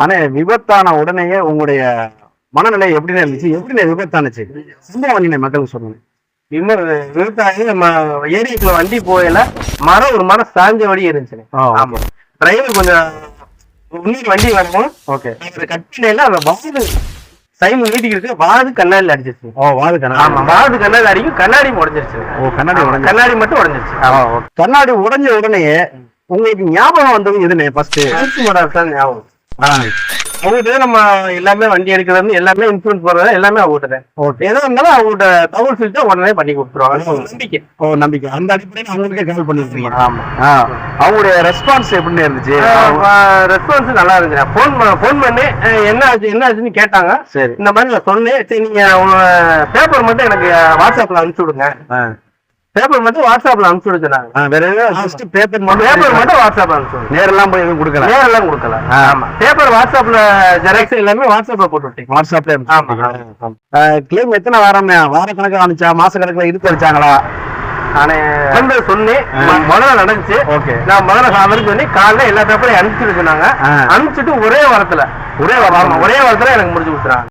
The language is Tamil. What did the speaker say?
ஆனா விபத்தான உடனேயே உங்களுடைய மனநிலை எப்படின்னு இருந்துச்சு? எப்படி விபத்தானுச்சு? சம்பவம் பண்ணி மக்களுக்கு சொல்லுங்க. விவசாயி நம்ம ஏரியாக்குள்ள வண்டி போயில ஒரு மரம் சாஞ்சபடி இருந்துச்சு. ஆமா, டிரைவர் கொஞ்சம் முன்னாடி வண்டி வரணும். ஓகே, கட்டில அந்த வாது சைமு வீட்டுக்கு இருக்கு, வாது கண்ணாடியில் அடிச்சிருச்சு. வாது கண்ணாடி. ஆமா, வாது கண்ணாடி அடிக்கும், கண்ணாடி உடஞ்சிருச்சு. கண்ணாடி மட்டும் உடஞ்சிருச்சு. கண்ணாடி உடஞ்ச உடனே உங்களுக்கு ஞாபகம் வந்தது எதுனே? ஃபர்ஸ்ட் ஞாபகம். அவங்ககிட்ட நம்ம எல்லாமே வண்டி எடுக்கிறது எல்லாமே இன்சூரன்ஸ் போடுறது எல்லாமே அவங்ககிட்ட. ஏதோ இருந்தாலும் அவங்ககிட்ட தகவல் சொல்லிட்டு உடனே பண்ணி கொடுத்துருவாங்க. நம்பிக்கை. நம்பிக்கை. அந்த அடிப்படையில் அவங்களுக்கே கால் பண்ணிருக்கீங்க. ஆமா. அவங்களுடைய ரெஸ்பான்ஸ் எப்படின்னு இருந்துச்சு? ரெஸ்பான்ஸ் நல்லா இருந்துச்சு. போன் பண்ணி என்ன ஆச்சுன்னு கேட்டாங்க. சரி, இந்த மாதிரி நான் சொன்னேன். சரி, நீங்க பேப்பர் மட்டும் எனக்கு வாட்ஸ்அப்ல அனுப்பிச்சு விடுங்க. பேப்பர் மட்டும் வாட்ஸ்அப்ல அனுப்பிச்சு விடுறாங்க. வேற ஏதாவது பேப்பர் மட்டும் வாட்ஸ்அப்ல அனுப்பிச்சு. நேரெல்லாம் போய் எதுவும் கொடுக்கல? நேரெல்லாம் கொடுக்கல. ஆமா, பேப்பர் வாட்ஸ்அப்ல ஜெராக்ஸ் எல்லாமே வாட்ஸ்அப்ல போட்டு விட்டேன். வாட்ஸ்அப்ல. கிளைம் எத்தனை வாரக்கணக்கில் அனுப்பிச்சா, மாச கணக்குல இருக்கு அடிச்சாங்களா? நானே சொன்னேன். முதல்ல நடந்துச்சு. ஓகே, நான் முதல்ல அவருக்கு சொல்லி காலைல எல்லா பேப்பரையும் அனுப்பிச்சுட்டு சொன்னாங்க. அனுப்பிச்சுட்டு ஒரே வாரத்துல எனக்கு முடிச்சு கொடுத்துறாங்க.